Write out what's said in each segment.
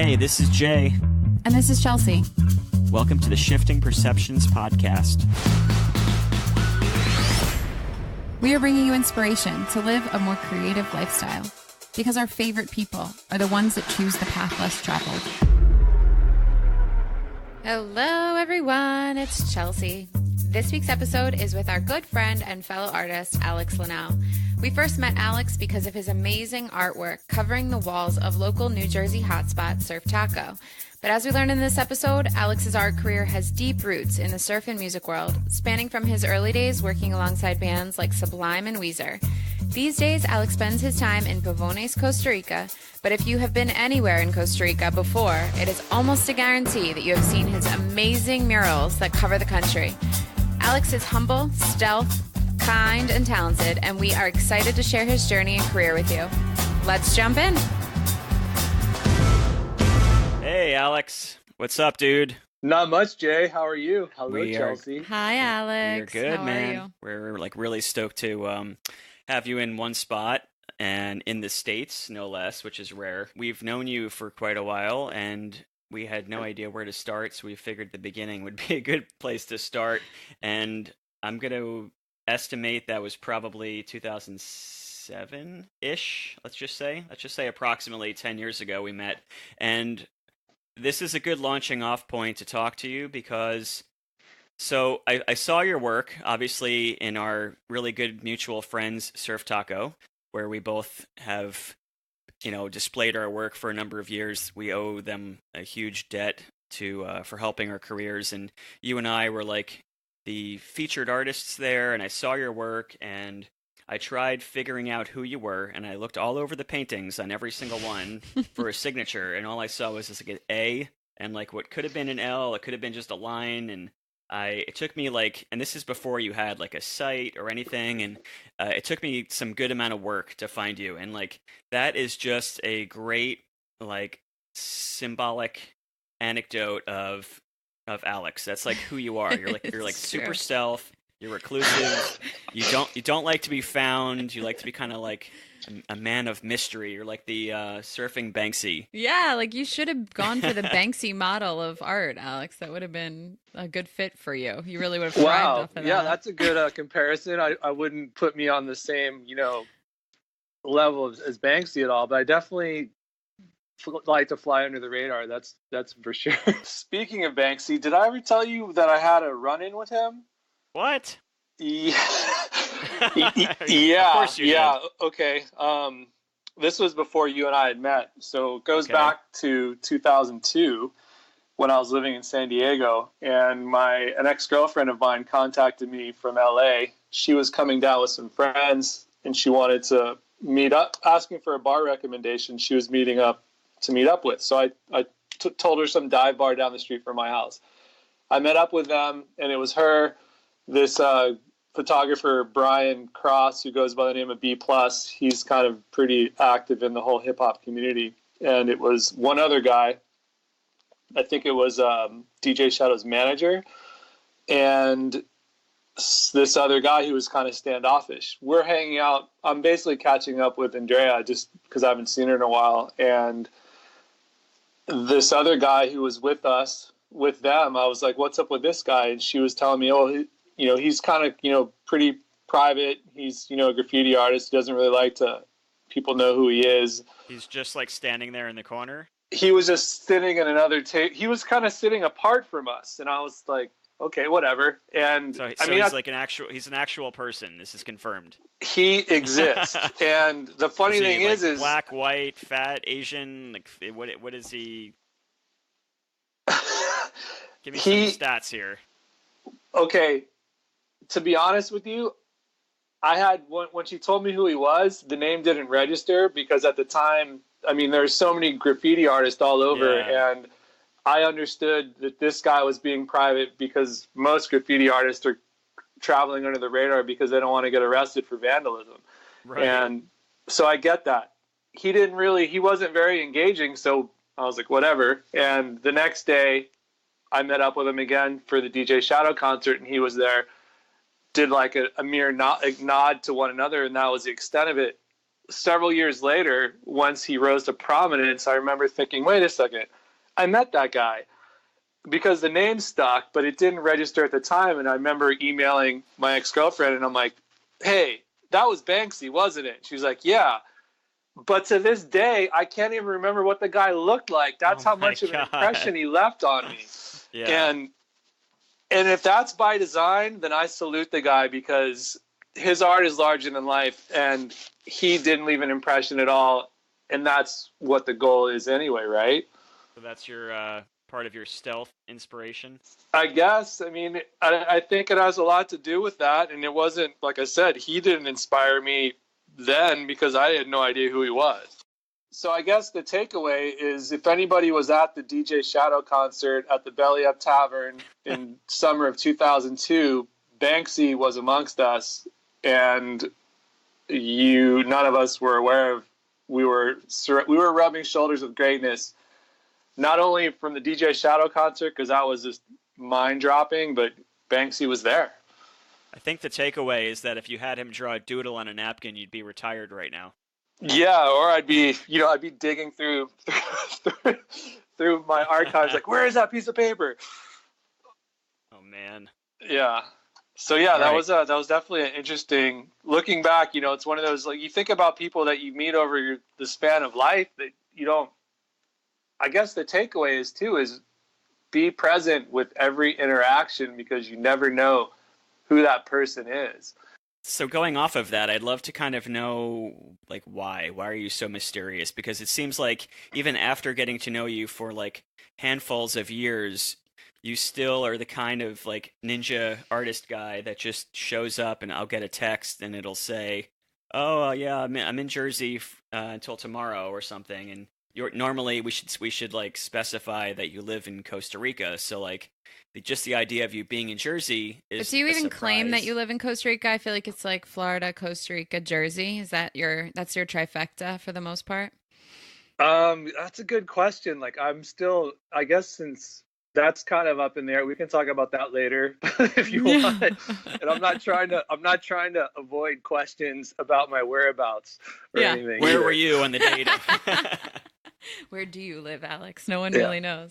Hey, this is Jay. And this is Chelsea. Welcome to the Shifting Perceptions podcast. We are bringing you inspiration to live a more creative lifestyle because our favorite people are the ones that choose the path less traveled. Hello, everyone. It's Chelsea. This week's episode is with our good friend and fellow artist, Alex Lanau. We first met Alex because of his amazing artwork covering the walls of local New Jersey hotspot Surf Taco. But as we learned in this episode, Alex's art career has deep roots in the surf and music world, spanning from his early days working alongside bands like Sublime and Weezer. These days, Alex spends his time in Pavones, Costa Rica, but if you have been anywhere in Costa Rica before, it is almost a guarantee that you have seen his amazing murals that cover the country. Alex is humble, stealth, kind, and talented, and we are excited to share his journey and career with you. Let's jump in. Hey, Alex. What's up, dude? Not much, Jay. How are you? Hello, Chelsea. Hi, Alex. We're good, How man. are you? We're really stoked to have you in one spot and in the States, no less, which is rare. We've known you for quite a while, and we had no idea where to start, so we figured the beginning would be a good place to start. And I'm going to estimate that was probably 2007-ish, let's just say approximately 10 years ago we met. And this is a good launching off point to talk to you because I saw your work, obviously, in our really good mutual friends, Surf Taco, where we both have, displayed our work for a number of years. We owe them a huge debt for helping our careers. And you and I were like the featured artists there, and I saw your work, and I tried figuring out who you were, and I looked all over the paintings on every single one for a signature, and all I saw was just like an A and like what could have been an L, it could have been just a line, and it took me and this is before you had like a site or anything, and it took me some good amount of work to find you, and like that is just a great like symbolic anecdote of Alex. That's like who you are. You're like super stealth. You're reclusive. You don't like to be found. You like to be kind of like a man of mystery. You're like the surfing Banksy. Yeah, like you should have gone for the Banksy model of art, Alex. That would have been a good fit for you. You really would have thrived off of that. Yeah, that's a good comparison. I wouldn't put me on the same, level as Banksy at all, but I definitely like to fly under the radar. That's for sure. Speaking of Banksy, did I ever tell you that I had a run-in with him? What? Yeah. Of course you did. Okay. This was before you and I had met. So it goes back to 2002 when I was living in San Diego, and an ex-girlfriend of mine contacted me from LA. She was coming down with some friends, and she wanted to meet up, asking for a bar recommendation she was meeting up to meet up with. So I told her some dive bar down the street from my house. I met up with them, and it was her, this photographer, Brian Cross, who goes by the name of B+. He's kind of pretty active in the whole hip-hop community. And it was one other guy. I think it was DJ Shadow's manager. And this other guy who was kind of standoffish. We're hanging out. I'm basically catching up with Andrea just because I haven't seen her in a while. And this other guy who was with them, I was like, what's up with this guy? And she was telling me, he's kind of, pretty private. He's, a graffiti artist. He doesn't really like people know who he is. He's just like standing there in the corner. He was just sitting in another table. He was kind of sitting apart from us. And I was like, okay, whatever. And so he's he's an actual person. This is confirmed. He exists. And the funny thing is black, white, fat, Asian, like what is he? Give me some stats here. Okay. To be honest with you, I had when she told me who he was, the name didn't register because at the time, there's so many graffiti artists all over, and I understood that this guy was being private because most graffiti artists are traveling under the radar because they don't want to get arrested for vandalism. Right. And so I get that. He wasn't very engaging, so I was like, whatever. And the next day, I met up with him again for the DJ Shadow concert, and he was there. Did like a mere nod to one another, and that was the extent of it. several years later, once he rose to prominence, I remember thinking, wait a second, I met that guy, because the name stuck, but it didn't register at the time. And I remember emailing my ex-girlfriend, and I'm like, hey, that was Banksy, wasn't it? She was like, yeah. But to this day, I can't even remember what the guy looked like. That's how much of an impression he left on me. Yeah. And if that's by design, then I salute the guy, because his art is larger than life, and he didn't leave an impression at all. And that's what the goal is anyway, right? So that's your part of your stealth inspiration? I guess. I mean, I think it has a lot to do with that. And it wasn't, like I said, he didn't inspire me then, because I had no idea who he was. So I guess the takeaway is, if anybody was at the DJ Shadow concert at the Belly Up Tavern in summer of 2002, Banksy was amongst us, and none of us were aware of. We were rubbing shoulders with greatness, not only from the DJ Shadow concert, because that was just mind dropping, but Banksy was there. I think the takeaway is that if you had him draw a doodle on a napkin, you'd be retired right now. Yeah, or I'd be digging through my archives, like, where is that piece of paper? Oh man. Yeah. So yeah, that was definitely an interesting. Looking back, it's one of those, like, you think about people that you meet over the span of life that you don't. I guess the takeaway is be present with every interaction, because you never know who that person is. So going off of that, I'd love to kind of know, like, why are you so mysterious? Because it seems like even after getting to know you for like handfuls of years, you still are the kind of like ninja artist guy that just shows up and I'll get a text and it'll say, oh yeah, I'm in Jersey until tomorrow or something. And normally we should like specify that you live in Costa Rica. So like just the idea of you being in Jersey is. But do you even surprise. claim that you live in Costa Rica? I feel like it's like Florida, Costa Rica, Jersey. That's your trifecta for the most part? That's a good question. Like, I'm still, I guess, since that's kind of up in there, we can talk about that later if you want. And I'm not trying to avoid questions about my whereabouts or anything. Where were you on the data? Where do you live, Alex? No one really knows.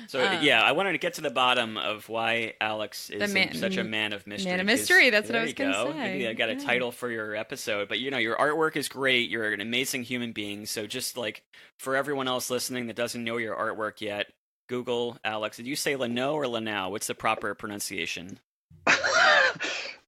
So I wanted to get to the bottom of why Alex is such a man of mystery. Man of mystery. That's what I was going to say. Maybe I got a title for your episode. But your artwork is great. You're an amazing human being. So just like for everyone else listening that doesn't know your artwork yet, Google Alex. Did you say Lanau or Lanau? What's the proper pronunciation?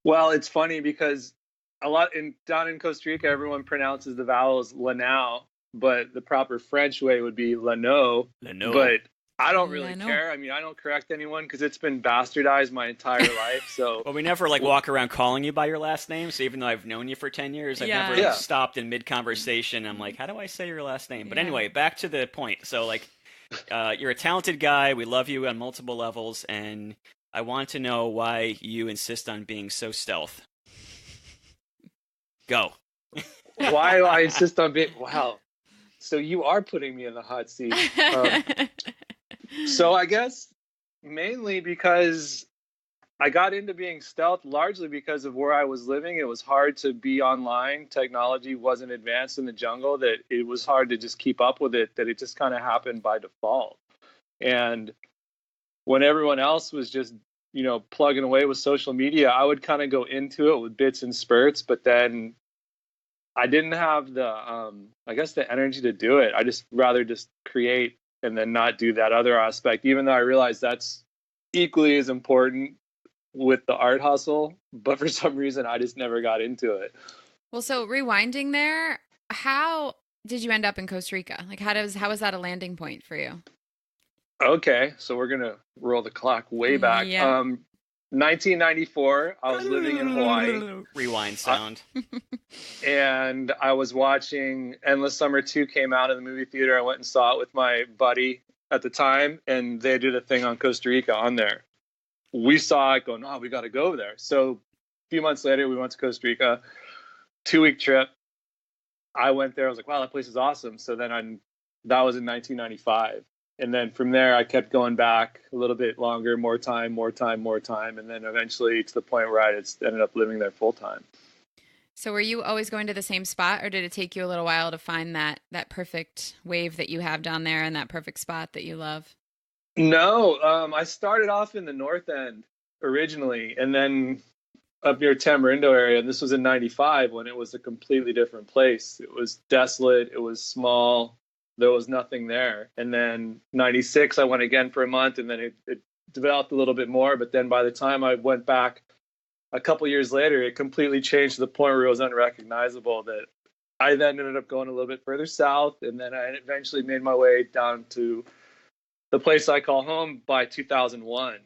Well, it's funny because down in Costa Rica, everyone pronounces the vowels Lanau, but the proper French way would be Lanau. But I don't really care. I mean, I don't correct anyone because it's been bastardized my entire life. So well, we never walk around calling you by your last name. So even though I've known you for 10 years, I've never stopped in mid-conversation. I'm like, how do I say your last name? But anyway, back to the point. So like, you're a talented guy. We love you on multiple levels, and I want to know why you insist on being so stealth. Go. Why do I insist on being? Wow. So you are putting me in the hot seat. So I guess mainly because I got into being stealth largely because of where I was living. It was hard to be online. Technology wasn't advanced in the jungle, that it was hard to just keep up with it, that it just kind of happened by default. And when everyone else was just, plugging away with social media, I would kind of go into it with bits and spurts, but then I didn't have the energy to do it. I just rather just create and then not do that other aspect, even though I realized that's equally as important with the art hustle. But for some reason, I just never got into it. Well, so rewinding there, how did you end up in Costa Rica? Like, how was that a landing point for you? Okay, so we're going to roll the clock way back. Yeah. 1994, I was living in Hawaii. Rewind sound. And I was watching Endless Summer 2 came out in the movie theater. I went and saw it with my buddy at the time, and they did a thing on Costa Rica on there. We saw it going, we got to go over there. So a few months later, we went to Costa Rica, 2-week trip. I went there. I was like, wow, that place is awesome. So then that was in 1995. And then from there, I kept going back a little bit longer, more time. And then eventually to the point where I ended up living there full time. So were you always going to the same spot, or did it take you a little while to find that perfect wave that you have down there and that perfect spot that you love? No, I started off in the north end originally, and then up near Tamarindo area. And this was in '95 when it was a completely different place. It was desolate. It was small. There was nothing there. And then '96, I went again for a month, and then it developed a little bit more. But then by the time I went back a couple years later, it completely changed to the point where it was unrecognizable. That I then ended up going a little bit further south, and then I eventually made my way down to the place I call home by 2001.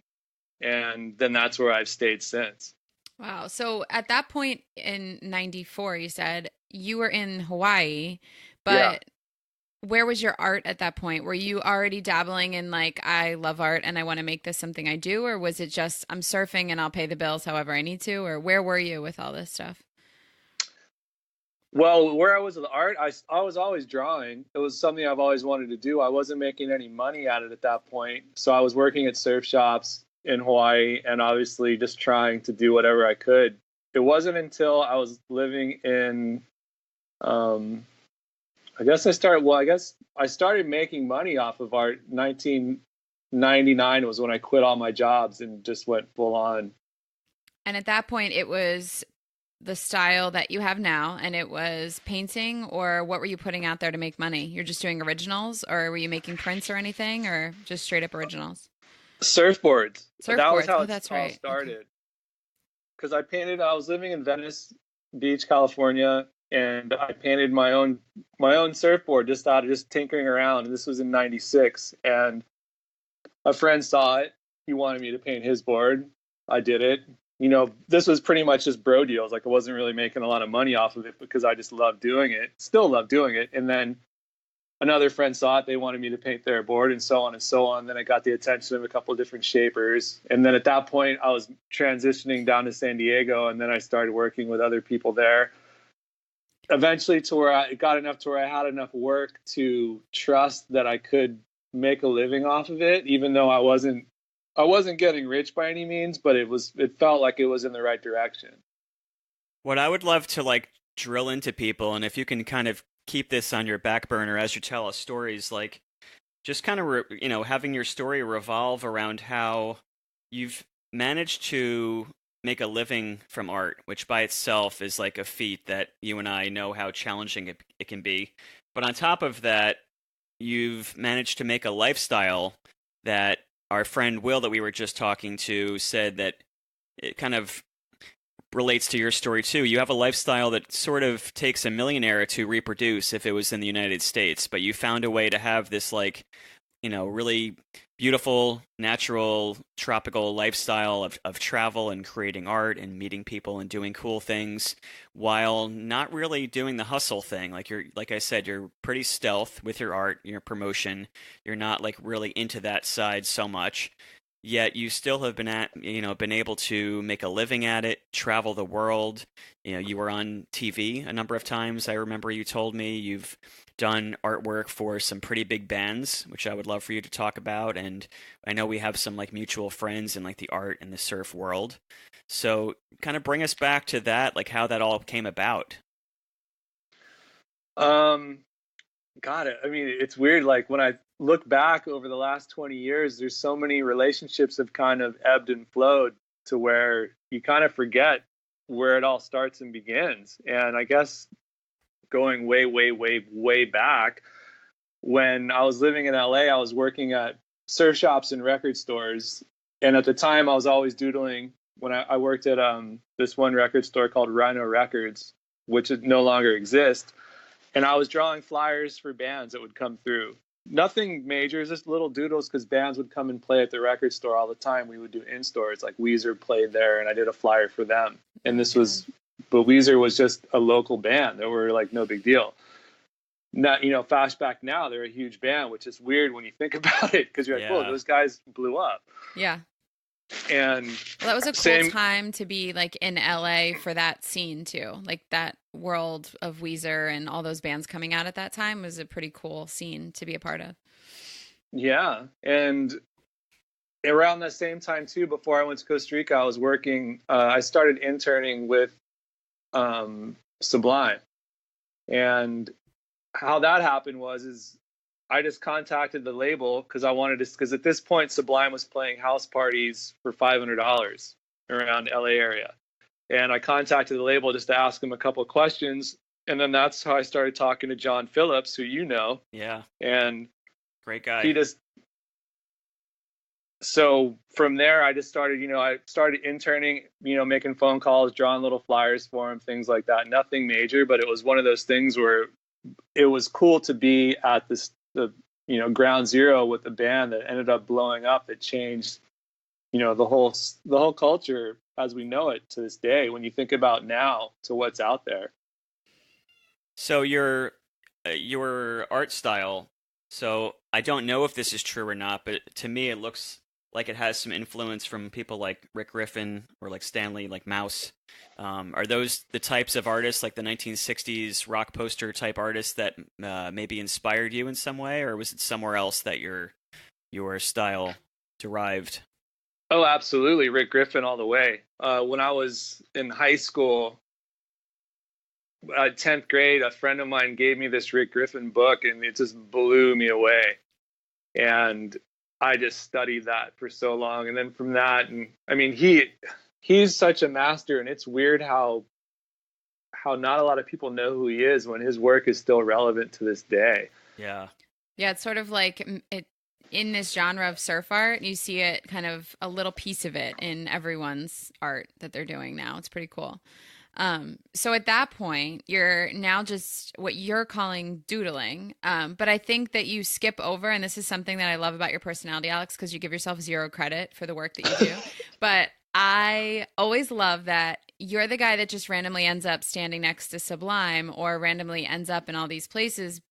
And then that's where I've stayed since. Wow. So at that point in 94, you said you were in Hawaii, but Yeah. where was your art at that point? Were you already dabbling in like, I love art and I want to make this something I do? Or was it just, I'm surfing and I'll pay the bills however I need to? Or where were you with all this stuff? Well, where I was with art, I was always drawing. It was something I've always wanted to do. I wasn't making any money at it at that point. So I was working at surf shops in Hawaii and obviously just trying to do whatever I could. It wasn't until I was living in, I guess I started making money off of art. 1999 was when I quit all my jobs and just went full on. And at that point, it was the style that you have now, and it was painting, or what were you putting out there to make money? You're just doing originals, or were you making prints or anything, or just straight up originals? Surfboards. That was Surfboards. how Oh, it that's all right. started. Because I was living in Venice Beach, California, and I painted my own surfboard just out of just tinkering around. And this was in '96, and a friend saw it. He wanted me to paint his board. I did it. This was pretty much just bro deals. Like I wasn't really making a lot of money off of it because I just loved doing it. Still love doing it. And then another friend saw it. They wanted me to paint their board and so on and so on. Then I got the attention of a couple of different shapers. And then at that point, I was transitioning down to San Diego, and then I started working with other people there. Eventually to where I got enough to where I had enough work to trust that I could make a living off of it, even though I wasn't getting rich by any means, but it felt like it was in the right direction. What I would love to like drill into people, and if you can kind of keep this on your back burner as you tell us stories, like just kind of having your story revolve around how you've managed to make a living from art, which by itself is like a feat that you and I know how challenging it can be. But on top of that, you've managed to make a lifestyle that our friend Will that we were just talking to said that it kind of relates to your story too. You have a lifestyle that sort of takes a millionaire to reproduce if it was in the United States, but you found a way to have this like, really beautiful, natural, tropical lifestyle of travel and creating art and meeting people and doing cool things while not really doing the hustle thing. Like I said, you're pretty stealth with your art, your promotion. You're not like really into that side so much. Yet you still have been able to make a living at it, travel the world. You were on TV a number of times. I remember you told me you've done artwork for some pretty big bands, which I would love for you to talk about. And I know we have some like mutual friends in like the art and the surf world. So kind of bring us back to that, like how that all came about. God, I mean, it's weird. Like when I look back over the last 20 years, there's so many relationships have kind of ebbed and flowed to where you kind of forget where it all starts and begins. And I guess going way, way, way, way back, when I was living in LA, I was working at surf shops and record stores. And at the time I was always doodling when I worked at this one record store called Rhino Records, which no longer exists. And I was drawing flyers for bands that would come through. Nothing major, just little doodles because bands would come and play at the record store all the time. We would do in-stores, like Weezer played there, and I did a flyer for them. And but Weezer was just a local band. They were like no big deal. Now, flashback now, they're a huge band, which is weird when you think about it because you're like, whoa, those guys blew up. Yeah. And well, that was a cool time to be like in LA for that scene too. Like that world of Weezer and all those bands coming out at that time was a pretty cool scene to be a part of. Yeah. And around that same time too, before I went to Costa Rica, I was working, I started interning with Sublime. And how that happened is I just contacted the label because I wanted to, because at this point Sublime was playing house parties for $500 around LA area. And I contacted the label just to ask them a couple of questions. And then that's how I started talking to John Phillips, who you know. Yeah. And great guy. So from there, I just started, I started interning, making phone calls, drawing little flyers for him, things like that. Nothing major, but it was one of those things where it was cool to be at the ground zero with a band that ended up blowing up. That changed, the whole culture as we know it to this day. When you think about now to what's out there. So your art style. So I don't know if this is true or not, but to me it looks like it has some influence from people like Rick Griffin or like Stanley, like Mouse. Are those the types of artists, like the 1960s rock poster type artists that maybe inspired you in some way, or was it somewhere else that your style derived? Oh, absolutely. Rick Griffin all the way. When I was in high school, 10th grade, a friend of mine gave me this Rick Griffin book, and it just blew me away. And I just studied that for so long. And then from that, and I mean, he's such a master, and it's weird how not a lot of people know who he is when his work is still relevant to this day. Yeah. Yeah, it's sort of like it in this genre of surf art, you see it kind of a little piece of it in everyone's art that they're doing now. It's pretty cool. So at that point, you're now just what you're calling doodling. But I think that you skip over, and this is something that I love about your personality, Alex, because you give yourself zero credit for the work that you do. But I always love that you're the guy that just randomly ends up standing next to Sublime or randomly ends up in all these places,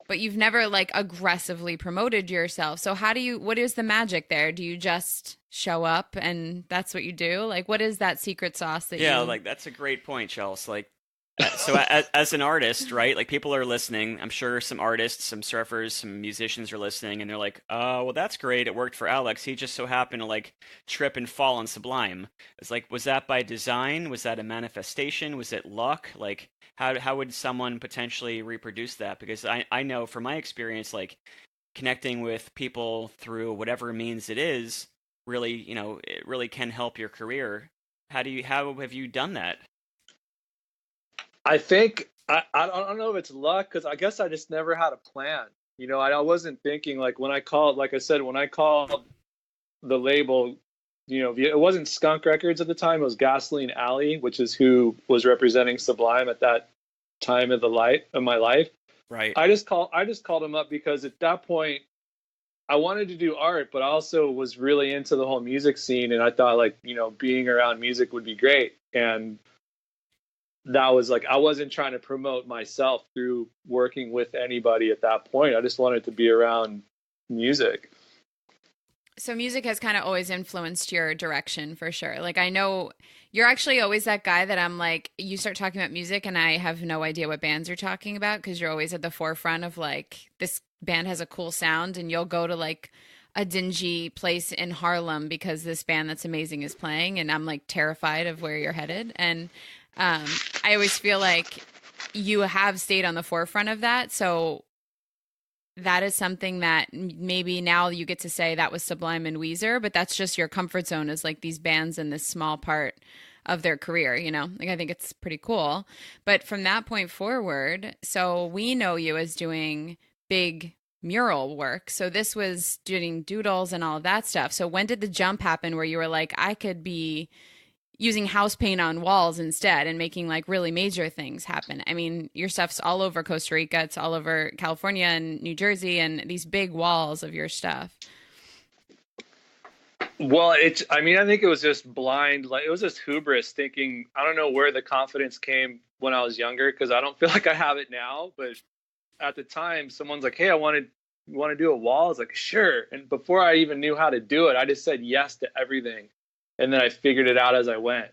but you've never like aggressively promoted yourself. So what is the magic there? Do you just show up and that's what you do? Like, what is that secret sauce that like that's a great point, Chels. Like, so as an artist, right? Like people are listening. I'm sure some artists, some surfers, some musicians are listening and they're like, oh, well, that's great. It worked for Alex. He just so happened to like trip and fall on Sublime. It's like, was that by design? Was that a manifestation? Was it luck? Like, how would someone potentially reproduce that? Because I know from my experience, like connecting with people through whatever means it is, really, it really can help your career. How have you done that? I think I don't know if it's luck, because I guess I just never had a plan. I wasn't thinking like when I called the label, it wasn't Skunk Records at the time. It was Gasoline Alley, which is who was representing Sublime at that time of my life. Right. I just called him up because at that point I wanted to do art, but I also was really into the whole music scene, and I thought like, being around music would be great. And that was like, I wasn't trying to promote myself through working with anybody at that point. I just wanted to be around music. So music has kind of always influenced your direction for sure. Like I know you're actually always that guy that I'm like, you start talking about music and I have no idea what bands you're talking about because you're always at the forefront of like, this band has a cool sound, and you'll go to like a dingy place in Harlem because this band that's amazing is playing, and I'm like terrified of where you're headed. And I always feel like you have stayed on the forefront of that. So that is something that maybe now you get to say that was Sublime and Weezer, but that's just your comfort zone, is like these bands in this small part of their career, Like I think it's pretty cool. But from that point forward, so we know you as doing big mural work. So this was doing doodles and all of that stuff. So when did the jump happen where you were like, I could be using house paint on walls instead and making like really major things happen? I mean, your stuff's all over Costa Rica, it's all over California and New Jersey, and these big walls of your stuff. Well, I think it was just blind, like it was just hubris, thinking, I don't know where the confidence came when I was younger, because I don't feel like I have it now, but at the time someone's like, hey, you want to do a wall? I was like, sure. And before I even knew how to do it, I just said yes to everything. And then I figured it out as I went.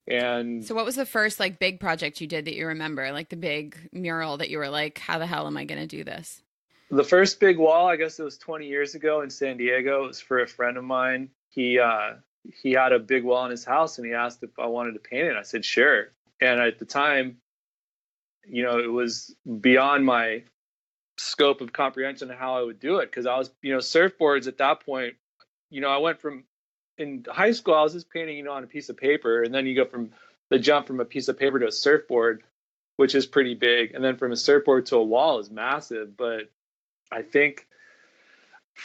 And so what was the first like big project you did that you remember, like the big mural that you were like, how the hell am I going to do this? The first big wall, I guess it was 20 years ago in San Diego. It was for a friend of mine. He had a big wall in his house and he asked if I wanted to paint it. I said, sure. And at the time, it was beyond my scope of comprehension of how I would do it. Cause I was, surfboards at that point, I went from, in high school, I was just painting, on a piece of paper. And then you go from the jump from a piece of paper to a surfboard, which is pretty big. And then from a surfboard to a wall is massive. But I think,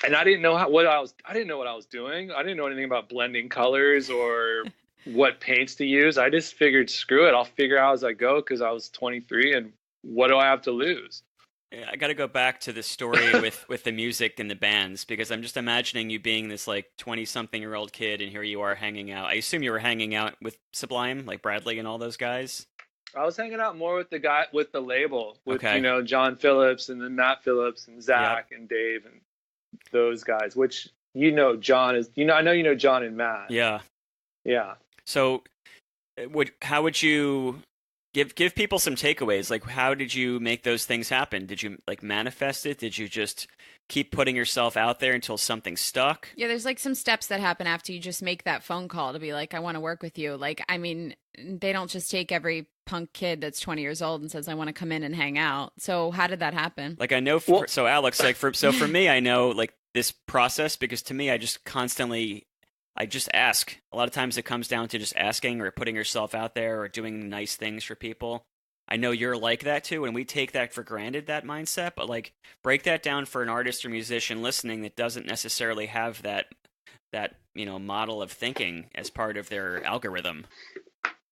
and I didn't know what I was doing. I didn't know anything about blending colors or what paints to use. I just figured, screw it, I'll figure out as I go, because I was 23 and what do I have to lose? Yeah, I got to go back to the story with the music and the bands, because I'm just imagining you being this like 20-something-year-old kid, and here you are hanging out. I assume you were hanging out with Sublime, like Bradley and all those guys. I was hanging out more with the guy with the label, with Okay. John Phillips and then Matt Phillips and Zach and Dave and those guys. Which John is. I know John and Matt. Yeah. Yeah. So, how would you give people some takeaways? Like, how did you make those things happen? Did you like manifest it? Did you just keep putting yourself out there until something stuck? Yeah, there's like some steps that happen after you just make that phone call to be like, I want to work with you. Like, I mean, they don't just take every punk kid that's 20 years old and says, I want to come in and hang out. So how did that happen? Like, I know, so Alex, like for me, I know like this process, because to me, I just ask. A lot of times it comes down to just asking or putting yourself out there or doing nice things for people. I know you're like that too, and we take that for granted, that mindset, but like break that down for an artist or musician listening that doesn't necessarily have that model of thinking as part of their algorithm.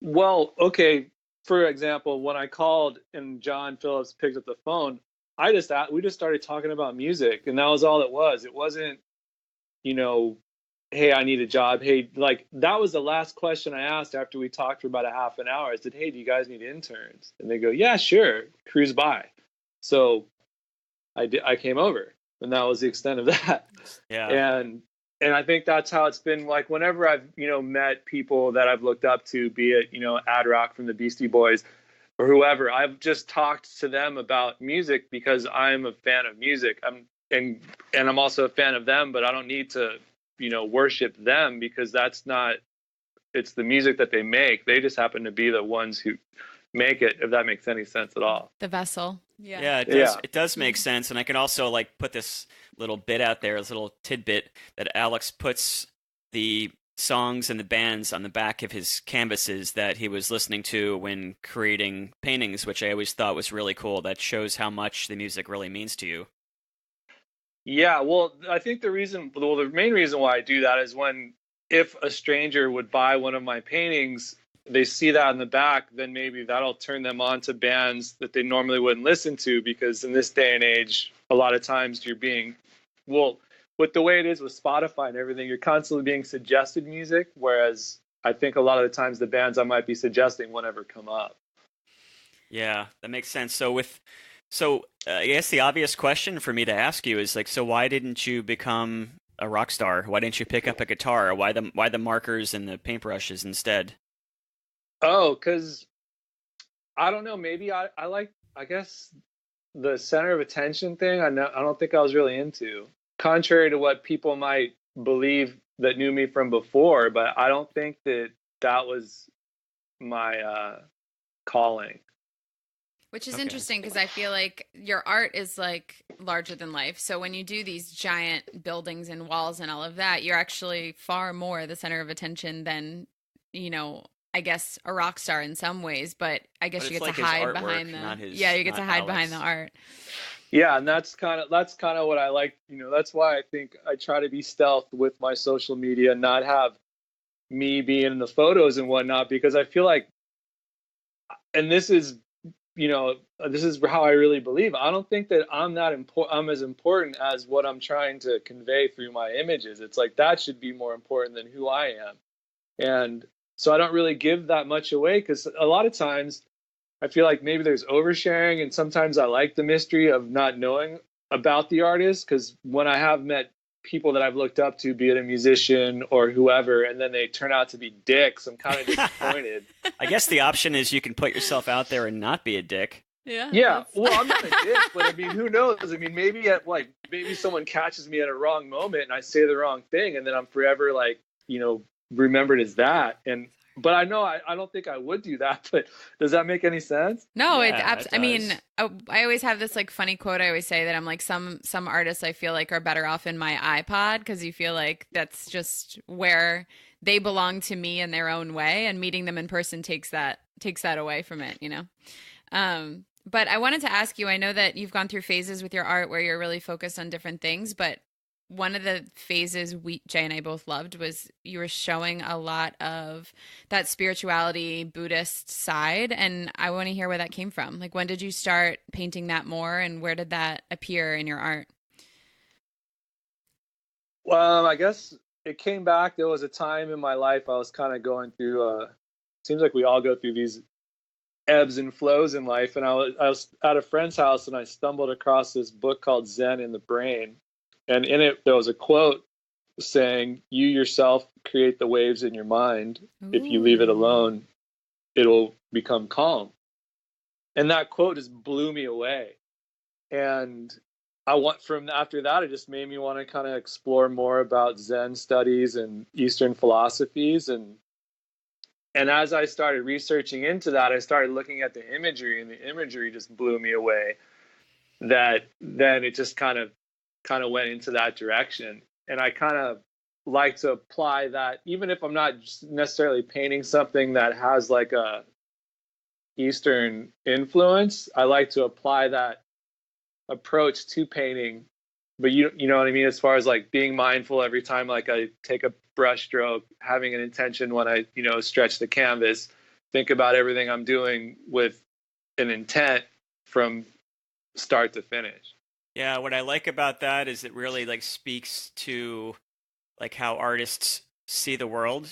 Well, okay. For example, when I called and John Phillips picked up the phone, we just started talking about music, and that was all it was. It wasn't, hey, I need a job. Hey, like that was the last question I asked after we talked for about a half an hour. I said, hey, do you guys need interns? And they go, yeah, sure, cruise by. So I came over, and that was the extent of that. Yeah. And I think that's how it's been. Like whenever I've, met people that I've looked up to, be it, Ad Rock from the Beastie Boys or whoever, I've just talked to them about music because I'm a fan of music. And I'm also a fan of them, but I don't need to, worship them, because it's the music that they make. They just happen to be the ones who make it, if that makes any sense at all. The vessel. Yeah, it does. It does make sense. And I can also like put this little bit out there, this little tidbit, that Alex puts the songs and the bands on the back of his canvases that he was listening to when creating paintings, which I always thought was really cool. That shows how much the music really means to you. Yeah, well, I think the main reason why I do that is if a stranger would buy one of my paintings, they see that in the back, then maybe that'll turn them on to bands that they normally wouldn't listen to, because in this day and age, a lot of times with the way it is with Spotify and everything, you're constantly being suggested music, whereas I think a lot of the times the bands I might be suggesting won't ever come up. Yeah, that makes sense. So I guess the obvious question for me to ask you is like, so why didn't you become a rock star? Why didn't you pick up a guitar? Why the markers and the paintbrushes instead? Oh, because I don't know. Maybe I guess the center of attention thing. I don't think I was really into, contrary to what people might believe that knew me from before. But I don't think that was my calling. Which is interesting, because I feel like your art is like larger than life. So when you do these giant buildings and walls and all of that, you're actually far more the center of attention than, I guess a rock star in some ways. But I guess you get like to hide artwork, behind you get to hide behind the art. Yeah, and that's kind of what I like. That's why I think I try to be stealth with my social media, and not have me being in the photos and whatnot, because I feel like, and this is how I really believe. I don't think that I'm as important as what I'm trying to convey through my images. It's like that should be more important than who I am. And so I don't really give that much away, because a lot of times I feel like maybe there's oversharing, and sometimes I like the mystery of not knowing about the artist, because when I have met people that I've looked up to, be it a musician or whoever, and then they turn out to be dicks, I'm kind of disappointed. I guess the option is you can put yourself out there and not be a dick. Yeah. Well, I'm not a dick, but I mean, who knows? I mean, maybe someone catches me at a wrong moment and I say the wrong thing, and then I'm forever remembered as that. And but I know I don't think I would do that. But does that make any sense? No, Yeah, it I mean, does. I always have this like funny quote I always say that I'm like some artists I feel like are better off in my iPod because you feel like that's just where they belong to me in their own way, and meeting them in person takes that away from it, you know. But I wanted to ask you, I know that you've gone through phases with your art where you're really focused on different things, but one of the phases Jay and I both loved was you were showing a lot of that spirituality Buddhist side. And I want to hear where that came from. Like, when did you start painting that more, and where did that appear in your art? Well, I guess it came back. There was a time in my life I was kind of going through, seems like we all go through these ebbs and flows in life. And I was at a friend's house and I stumbled across this book called Zen in the Brain. And in it, there was a quote saying, "You yourself create the waves in your mind. If you leave it Ooh. alone, it'll become calm." And that quote just blew me away. And from after that, it just made me want to kind of explore more about Zen studies and Eastern philosophies. And as I started researching into that, I started looking at the imagery, and the imagery just blew me away. That then it just kind of went into that direction. And I kind of like to apply that, even if I'm not necessarily painting something that has like a Eastern influence, I like to apply that approach to painting. But you know what I mean, as far as like being mindful every time like I take a brush stroke, having an intention when I stretch the canvas, think about everything I'm doing with an intent from start to finish. Yeah, what I like about that is it really like speaks to like how artists see the world.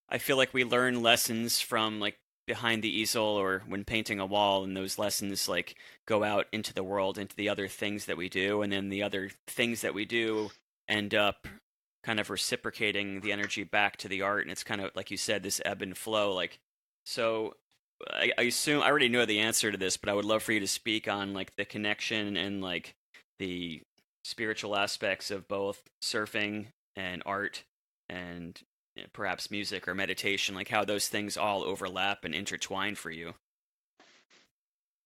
I feel like we learn lessons from like behind the easel or when painting a wall, and those lessons like go out into the world, into the other things that we do, and then the other things that we do end up kind of reciprocating the energy back to the art, and it's kind of like you said, this ebb and flow. Like, so I assume I already know the answer to this, but I would love for you to speak on like the connection and like the spiritual aspects of both surfing and art and perhaps music or meditation, like how those things all overlap and intertwine for you.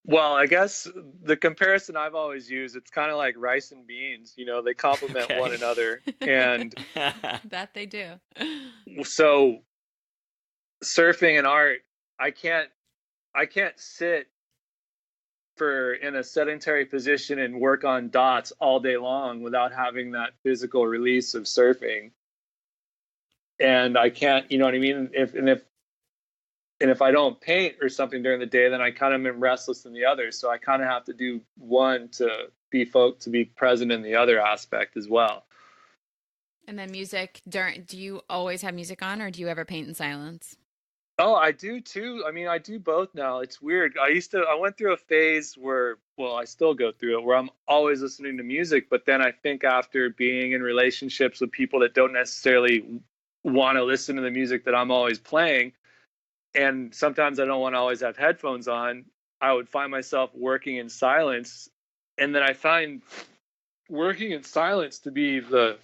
Well, I guess the comparison I've always used, it's kind of like rice and beans, they complement one another. And that they do. So surfing and art, I can't sit in a sedentary position and work on dots all day long without having that physical release of surfing. And I can't, you know what I mean? If I don't paint or something during the day, then I kind of am restless in the other. So I kind of have to do one to be present in the other aspect as well. And then music, do you always have music on, or do you ever paint in silence? Oh, I do too. I mean, I do both now. It's weird. I went through a phase where, well, I still go through it, where I'm always listening to music. But then I think after being in relationships with people that don't necessarily want to listen to the music that I'm always playing, and sometimes I don't want to always have headphones on, I would find myself working in silence. And then I find working in silence to be the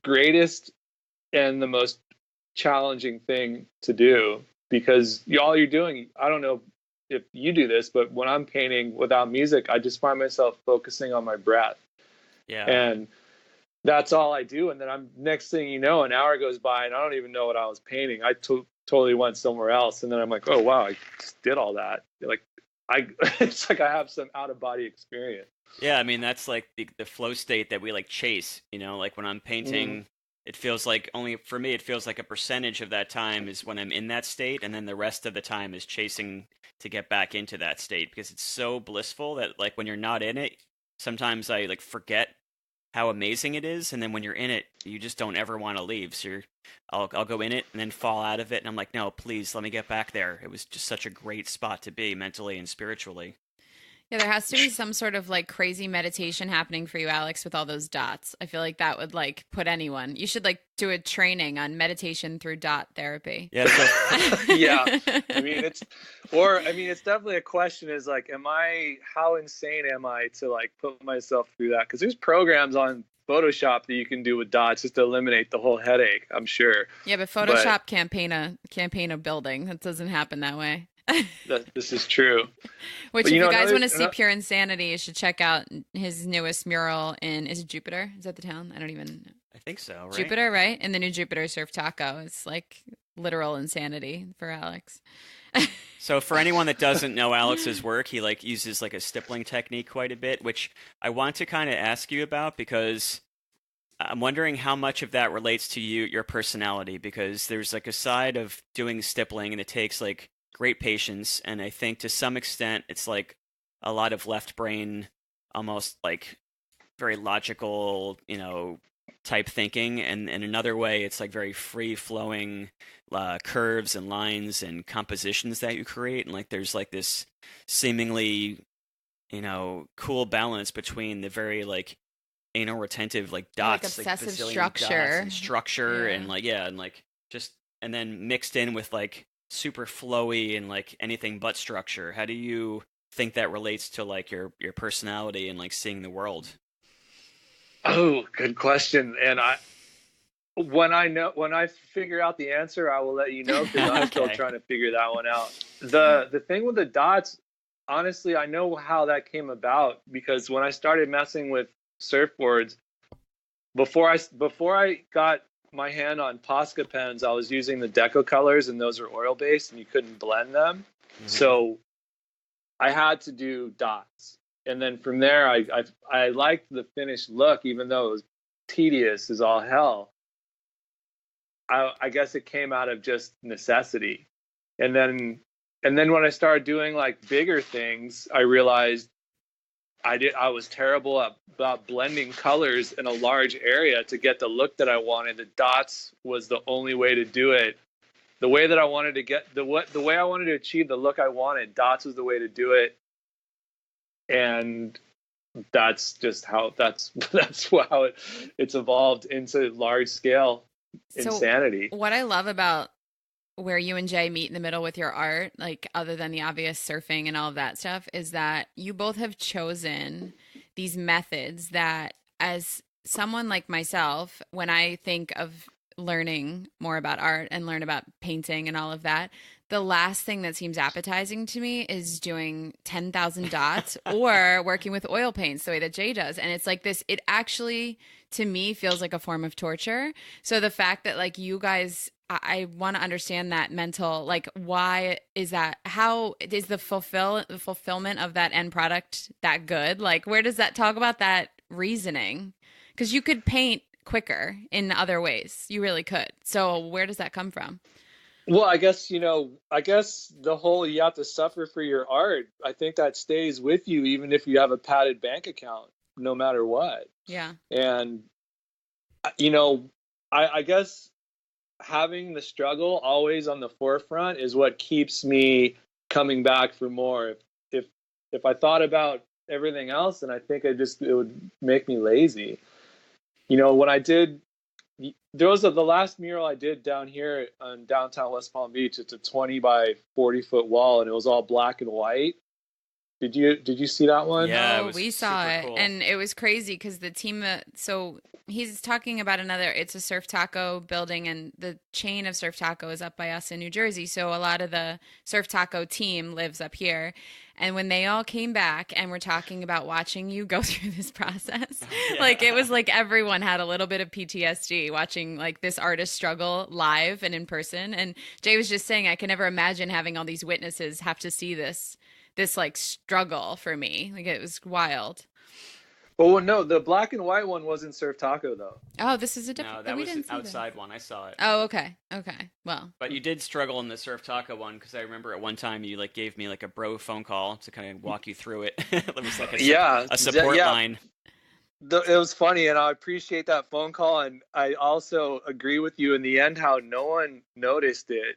greatest and the most challenging thing to do, because all you're doing, I don't know if you do this, but when I'm painting without music, I just find myself focusing on my breath. Yeah. And that's all I do. And then next thing you know, an hour goes by and I don't even know what I was painting. I totally went somewhere else. And then I'm like, oh, wow, I just did all that. Like it's like I have some out of body experience. Yeah. I mean, that's like the flow state that we like chase, like when I'm painting, it feels like for me, it feels like a percentage of that time is when I'm in that state. And then the rest of the time is chasing to get back into that state, because it's so blissful that like when you're not in it, sometimes I like forget how amazing it is, and then when you're in it, you just don't ever want to leave. So I'll go in it and then fall out of it, and I'm like, no, please let me get back there. It was just such a great spot to be mentally and spiritually. Yeah, there has to be some sort of like crazy meditation happening for you, Alex, with all those dots. I feel like that would like put anyone. You should like do a training on meditation through dot therapy. Yeah. So... yeah. I mean, it's definitely a question is like, how insane am I to like put myself through that? Because there's programs on Photoshop that you can do with dots just to eliminate the whole headache, I'm sure. Yeah, but Photoshop can't paint a building. That doesn't happen that way. This is true. Which, if you guys want to see pure insanity, you should check out his newest mural in, is it Jupiter? Is that the town? I don't even know. I think so, right? Jupiter, right? And the new Jupiter Surf Taco. It's like literal insanity for Alex. So for anyone that doesn't know Alex's work, he like uses like a stippling technique quite a bit, which I want to kind of ask you about because I'm wondering how much of that relates to your personality, because there's like a side of doing stippling and it takes like great patience, and I think to some extent it's like a lot of left brain, almost like very logical, type thinking, and in another way it's like very free flowing curves and lines and compositions that you create, and like there's like this seemingly cool balance between the very like anal retentive like dots, like obsessive like structure and like and then mixed in with like super flowy and like anything but structure. How do you think that relates to like your personality and like seeing the world? Oh, good question. And when I figure out the answer, I will let you know, because I'm still trying to figure that one out. The thing with the dots, honestly, I know how that came about, because when I started messing with surfboards, before I got my hand on Posca pens, I was using the Deco colors, and those are oil based and you couldn't blend them. Mm-hmm. So I had to do dots. And then from there, I liked the finished look, even though it was tedious as all hell. I guess it came out of just necessity. And then when I started doing like bigger things, I realized I was terrible about blending colors in a large area to get the look that I wanted. The dots was the only way to do it. The way that I wanted to get the way I wanted to achieve the look I wanted, dots was the way to do it. And that's just how that's how it's evolved into large scale insanity. So what I love about where you and Jay meet in the middle with your art, like other than the obvious surfing and all of that stuff, is that you both have chosen these methods that, as someone like myself, when I think of learning more about art and learn about painting and all of that, the last thing that seems appetizing to me is doing 10,000 dots or working with oil paints the way that Jay does. And it's like this, it actually, to me, feels like a form of torture. So the fact that like you guys, I want to understand that mental, like, why is that? How is the fulfillment of that end product that good? Like, where does that talk about that reasoning? Because you could paint quicker in other ways. You really could. So where does that come from? Well, I guess the whole you have to suffer for your art, I think that stays with you even if you have a padded bank account, no matter what. Yeah. And, I guess having the struggle always on the forefront is what keeps me coming back for more. If I thought about everything else, then I think it would make me lazy. When I did, there was the last mural I did down here on downtown West Palm Beach. It's a 20 by 40 foot wall, and it was all black and white. Did you see that one? Yeah, we saw it, cool. And it was crazy because the team. So he's talking about it's a Surf Taco building, and the chain of Surf Taco is up by us in New Jersey. So a lot of the Surf Taco team lives up here. And when they all came back and were talking about watching you go through this process, like it was like everyone had a little bit of PTSD watching like this artist struggle live and in person. And Jay was just saying, I can never imagine having all these witnesses have to see this like struggle for me. Like it was wild. Well, no, the black and white one wasn't Surf Taco though. Oh, this is a different. No, that was an outside one. I saw it. Oh, okay. Well, but you did struggle in the Surf Taco one, because I remember at one time you like gave me like a bro phone call to kind of walk you through it. It was like a support line. It was funny, and I appreciate that phone call, and I also agree with you in the end how no one noticed it.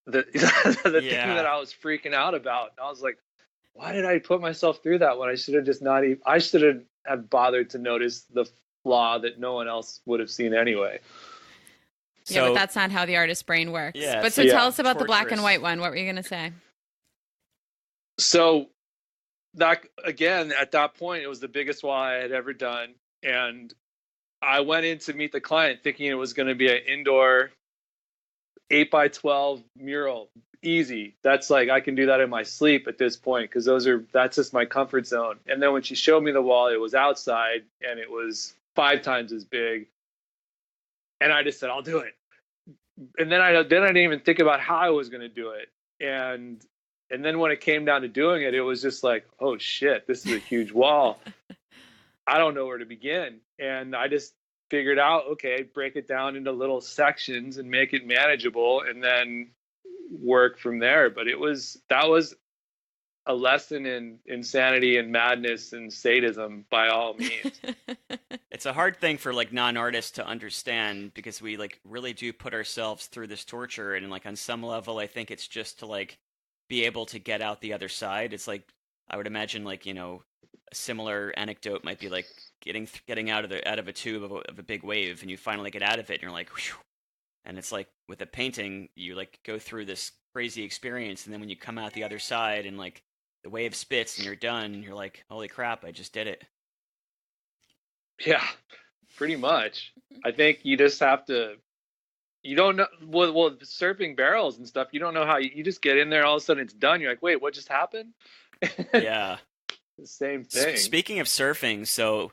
The thing that I was freaking out about. I was like, why did I put myself through that when I should have just not even, I should have bothered to notice the flaw that no one else would have seen anyway. Yeah, but that's not how the artist's brain works. Yeah, but so tell us about the black and white one. What were you going to say? So that, again, at that point, it was the biggest wall I had ever done. And I went in to meet the client thinking it was going to be an indoor 8x12 mural. Easy. That's like, I can do that in my sleep at this point, because that's just my comfort zone. And then when she showed me the wall, it was outside and it was 5 times as big. And I just said, I'll do it. And then I didn't even think about how I was going to do it. And then when it came down to doing it, it was just like, oh shit, this is a huge wall. I don't know where to begin. And I just figured out, okay, break it down into little sections and make it manageable, and then work from there. But that was a lesson in insanity and madness and sadism by all means. It's a hard thing for like non-artists to understand, because we like really do put ourselves through this torture, and like on some level I think it's just to like be able to get out the other side. It's like, I would imagine, like, you know, a similar anecdote might be like getting out of a tube of a big wave, and you finally get out of it and you're like, whew. And it's like with a painting, you like go through this crazy experience, and then when you come out the other side and like the wave spits and you're done, you're like, holy crap, I just did it. Yeah, pretty much. I think you just have to, you don't know, well, surfing barrels and stuff, you don't know how you just get in there, all of a sudden it's done. You're like, wait, what just happened? Yeah. The same thing. Speaking of surfing, so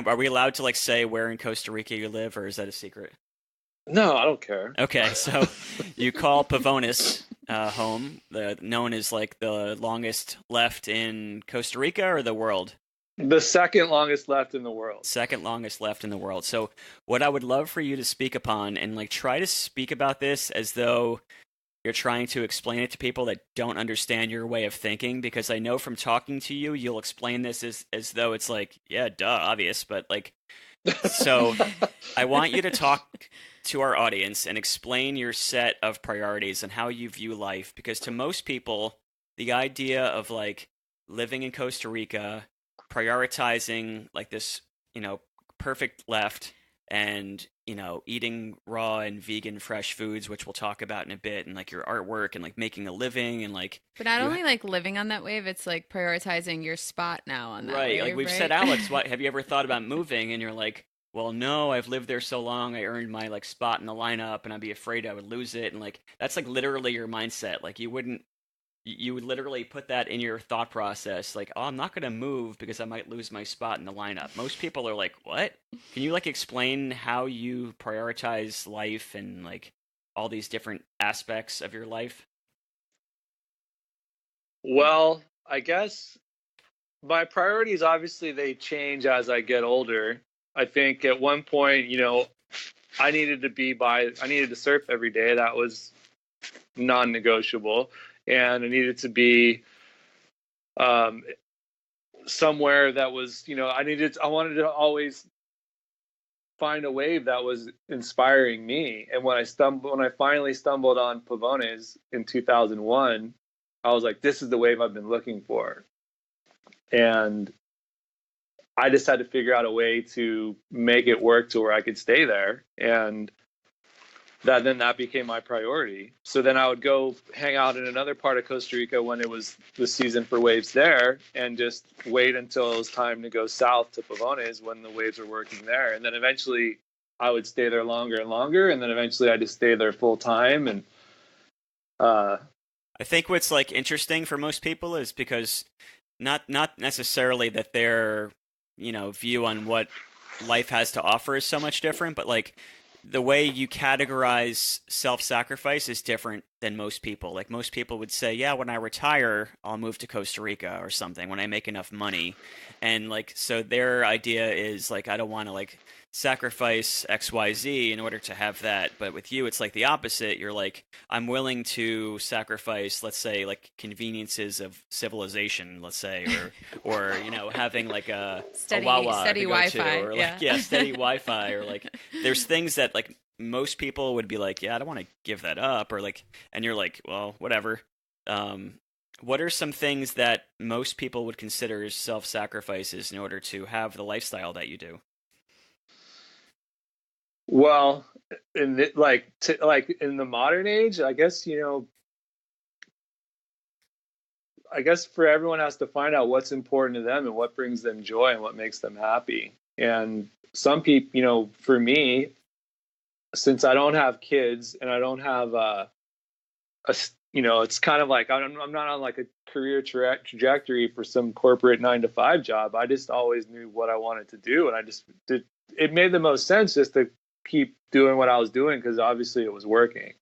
are we allowed to like say where in Costa Rica you live, or is that a secret? No, I don't care. Okay, so you call Pavones home, known as like the longest left in Costa Rica or the world? The second longest left in the world. Second longest left in the world. So what I would love for you to speak upon, and like try to speak about this as though you're trying to explain it to people that don't understand your way of thinking, because I know from talking to you, you'll explain this as though it's like, yeah, duh, obvious, but like, so I want you to talk to our audience and explain your set of priorities and how you view life, because to most people, the idea of like living in Costa Rica, prioritizing like this, you know, perfect left, and, you know, eating raw and vegan fresh foods, which we'll talk about in a bit, and like your artwork and like making a living and like. But not only like living on that wave, it's like prioritizing your spot now on that right, wave, like we've right? said, Alex, what have you ever thought about moving? And you're like, well, no, I've lived there so long, I earned my like spot in the lineup, and I'd be afraid I would lose it. And like that's like literally your mindset. Like you would literally put that in your thought process, like, oh, I'm not going to move because I might lose my spot in the lineup. Most people are like, what? Can you like explain how you prioritize life and like all these different aspects of your life? Well, I guess my priorities, obviously they change as I get older. I think at one point, you know, I needed to surf every day. That was non-negotiable. And I needed to be somewhere that was, you know, I wanted to always find a wave that was inspiring me. And when I finally stumbled on Pavones in 2001, I was like, this is the wave I've been looking for. And I just had to figure out a way to make it work to where I could stay there. And that became my priority. So then I would go hang out in another part of Costa Rica when it was the season for waves there, and just wait until it was time to go south to Pavones when the waves were working there. And then eventually I would stay there longer and longer, and then eventually I just stay there full time. And I think what's like interesting for most people is because not necessarily that their, you know, view on what life has to offer is so much different, but like the way you categorize self-sacrifice is different than most people. Like most people would say, yeah, when I retire, I'll move to Costa Rica or something when I make enough money. And like, so their idea is like, I don't want to like sacrifice XYZ in order to have that. But with you, it's like the opposite. You're like, I'm willing to sacrifice, let's say, like conveniences of civilization, let's say, or you know, having like a Wawa steady to go Wi-Fi, to, or like steady Wi-Fi, or like there's things that like most people would be like, yeah, I don't want to give that up, or like, and you're like, well, whatever. What are some things that most people would consider as self-sacrifices in order to have the lifestyle that you do? well, in the modern age, I guess, you know, I guess for everyone has to find out what's important to them and what brings them joy and what makes them happy. And some people, for me, since I don't have kids and I don't have it's kind of like I'm not on like a career trajectory for some corporate 9 to 5 job. I just always knew what I wanted to do, and I just did. It made the most sense just to keep doing what I was doing because obviously it was working,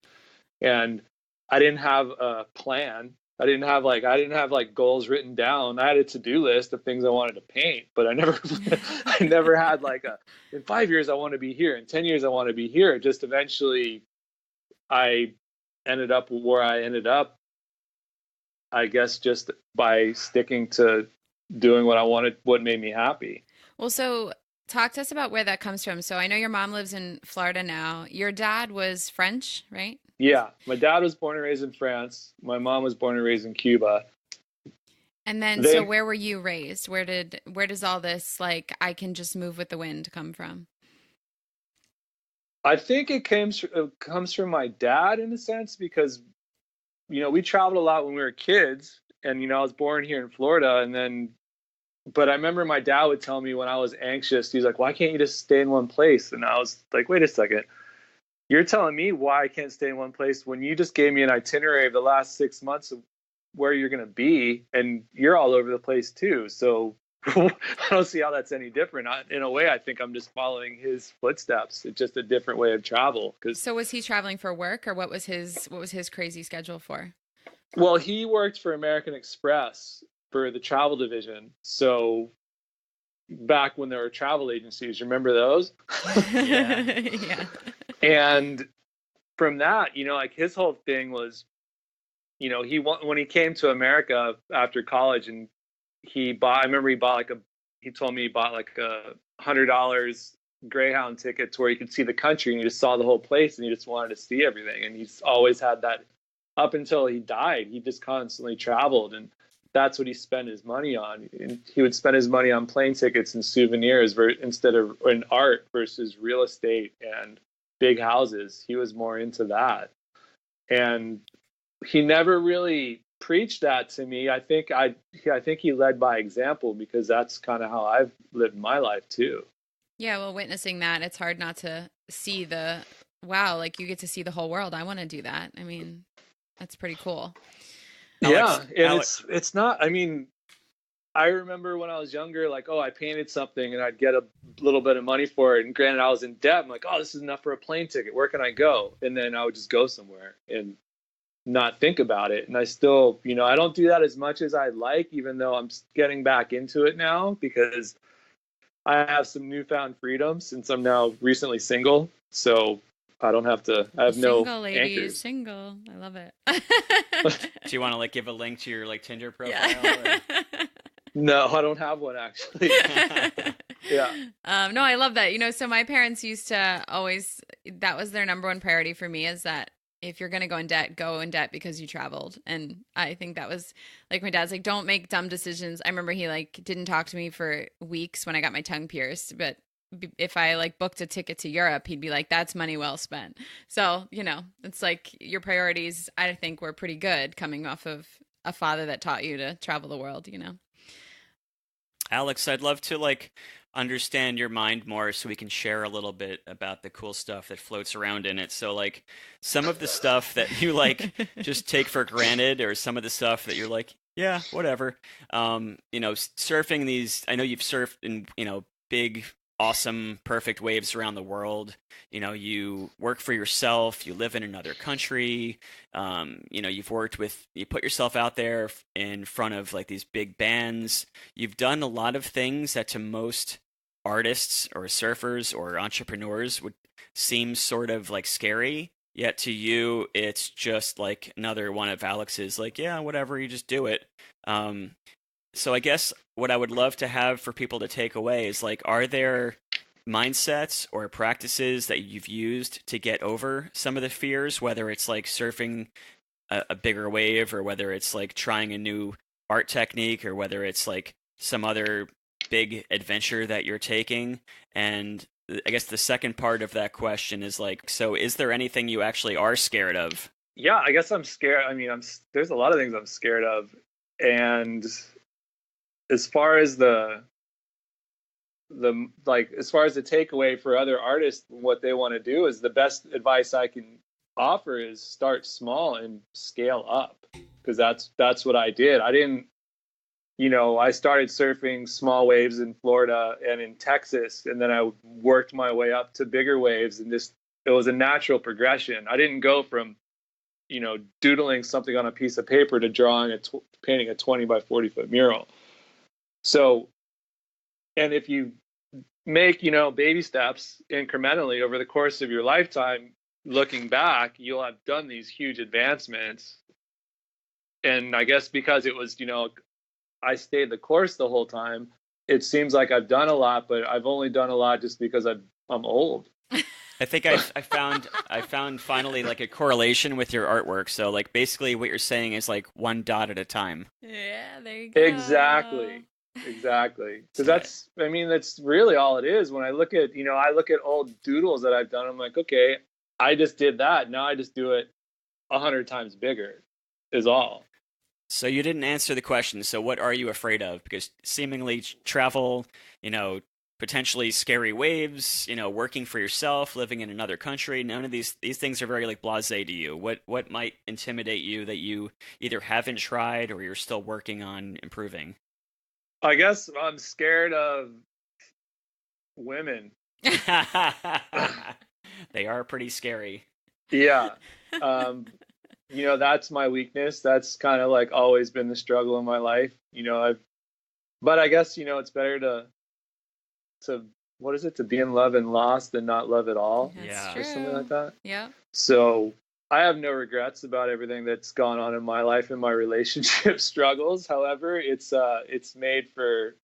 and I didn't have a plan. I didn't have like goals written down. I had a to-do list of things I wanted to paint, but I never had like in 5 years I want to be here, in 10 years I want to be here. Just eventually I ended up where I ended up, I guess, just by sticking to doing what I wanted, what made me happy. Well, so talk to us about where that comes from. So I know your mom lives in Florida now. Your dad was French, right? Yeah. My dad was born and raised in France. My mom was born and raised in Cuba. And then, so where were you raised? Where does all this, like, I can just move with the wind come from? I think it comes from my dad in a sense because, we traveled a lot when we were kids, and, I was born here in Florida, but I remember my dad would tell me when I was anxious, he's like, why can't you just stay in one place? And I was like, wait a second, you're telling me why I can't stay in one place when you just gave me an itinerary of the last 6 months of where you're going to be, and you're all over the place too. So I don't see how that's any different. In a way, I think I'm just following his footsteps. It's just a different way of travel. So was he traveling for work, or what was his crazy schedule for? Well, he worked for American Express for the travel division. So back when there were travel agencies, remember those? Yeah. And from that, like his whole thing was, when he came to America after college, and he told me he bought like $100 Greyhound ticket to where you could see the country, and he just saw the whole place, and he just wanted to see everything. And he's always had that up until he died. He just constantly traveled, and that's what he spent his money on. And he would spend his money on plane tickets and souvenirs instead of in art versus real estate and big houses. He was more into that. And he never really preached that to me. I think he led by example, because that's kind of how I've lived my life too. Yeah, well, witnessing that, it's hard not to see wow, like you get to see the whole world. I want to do that. I mean, that's pretty cool. It's not, I mean, I remember when I was younger, like, I painted something and I'd get a little bit of money for it. And granted, I was in debt. I'm like, this is enough for a plane ticket. Where can I go? And then I would just go somewhere and not think about it. And I still, I don't do that as much as I'd like, even though I'm getting back into it now because I have some newfound freedom since I'm now recently single. So I have no anchors. Single. I love it. Do you want to like give a link to your like Tinder profile? Yeah. No, I don't have one actually. Yeah. No, I love that. So my parents used to always, that was their number one priority for me, is that if you're going to go in debt because you traveled. And I think that was like, my dad's like, don't make dumb decisions. I remember he like didn't talk to me for weeks when I got my tongue pierced, but if I like booked a ticket to Europe, he'd be like, that's money well spent. So, it's like your priorities, I think, were pretty good coming off of a father that taught you to travel the world, Alex, I'd love to like understand your mind more so we can share a little bit about the cool stuff that floats around in it. So like some of the stuff that you like just take for granted, or some of the stuff that you're like, yeah, whatever. Surfing these, I know you've surfed in, big, awesome, perfect waves around the world. You work for yourself, you live in another country. You put yourself out there in front of like these big bands. You've done a lot of things that to most artists or surfers or entrepreneurs would seem sort of like scary. Yet to you, it's just like another one of Alex's like, yeah, whatever, you just do it. So I guess what I would love to have for people to take away is like, are there mindsets or practices that you've used to get over some of the fears, whether it's like surfing a bigger wave, or whether it's like trying a new art technique, or whether it's like some other big adventure that you're taking? And I guess the second part of that question is like, so is there anything you actually are scared of? Yeah, I guess I'm scared. I mean, there's a lot of things I'm scared of. And as far as the like, as far as the takeaway for other artists, what they want to do is, the best advice I can offer is start small and scale up, because that's what I did. I didn't, I started surfing small waves in Florida and in Texas, and then I worked my way up to bigger waves, and it was a natural progression. I didn't go from, doodling something on a piece of paper to painting a 20 by 40 foot mural. So, and if you make, baby steps incrementally over the course of your lifetime, looking back, you'll have done these huge advancements. And I guess because it was, I stayed the course the whole time, it seems like I've done a lot, but I've only done a lot just because I'm old. I think I found finally like a correlation with your artwork. So like basically what you're saying is like one dot at a time. Yeah, there you go. Exactly. Because that's really all it is. When I look at, old doodles that I've done, I'm like, okay, I just did that. Now I just do it 100 times bigger is all. So you didn't answer the question. So what are you afraid of? Because seemingly travel, potentially scary waves, working for yourself, living in another country, none of these things are very like blasé to you. What might intimidate you that you either haven't tried or you're still working on improving? I guess I'm scared of women. They are pretty scary. Yeah. That's my weakness. That's kind of like always been the struggle in my life. But I guess, it's better to what is it, to be in love and lost than not love at all. That's or something like that. Yeah. So I have no regrets about everything that's gone on in my life and my relationship struggles. However, it's made for,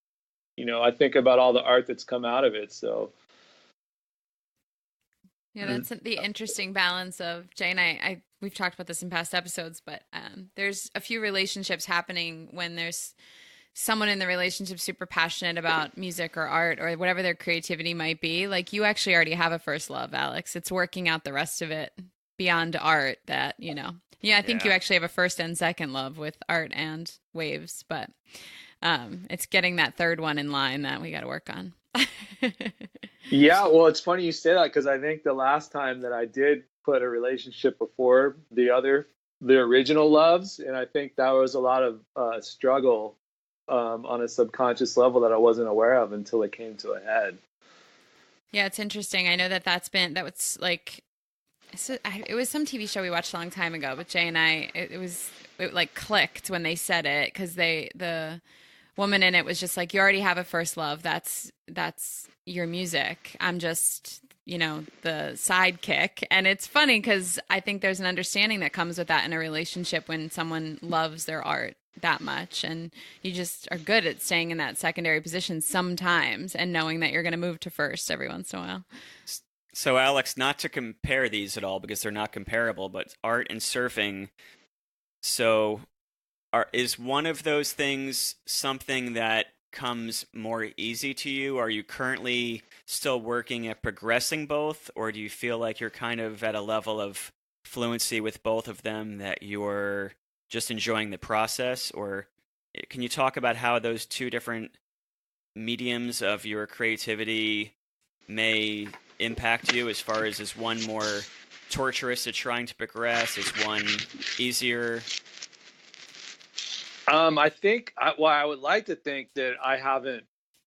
I think about all the art that's come out of it. So yeah, that's the interesting balance of Jay and I we've talked about this in past episodes, but there's a few relationships happening when there's someone in the relationship super passionate about music or art or whatever their creativity might be. Like, you actually already have a first love, Alex. It's working out the rest of it beyond art that, I think you actually have a first and second love with art and waves, but it's getting that third one in line that we got to work on. Yeah, well, it's funny you say that, because I think the last time that I did put a relationship before the original loves, and I think that was a lot of struggle on a subconscious level that I wasn't aware of until it came to a head. Yeah, it's interesting. I know that was like, it was some TV show we watched a long time ago, but Jay and I, it like clicked when they said it, because the woman in it was just like, you already have a first love. That's your music. I'm just, the sidekick. And it's funny because I think there's an understanding that comes with that in a relationship when someone loves their art that much, and you just are good at staying in that secondary position sometimes and knowing that you're going to move to first every once in a while. So Alex, not to compare these at all because they're not comparable, but art and surfing, so is one of those things something that comes more easy to you? Are you currently still working at progressing both, or do you feel like you're kind of at a level of fluency with both of them that you're just enjoying the process? Or can you talk about how those two different mediums of your creativity may impact you, as far as is one more torturous at trying to progress? Is one easier? I think, I would like to think that I haven't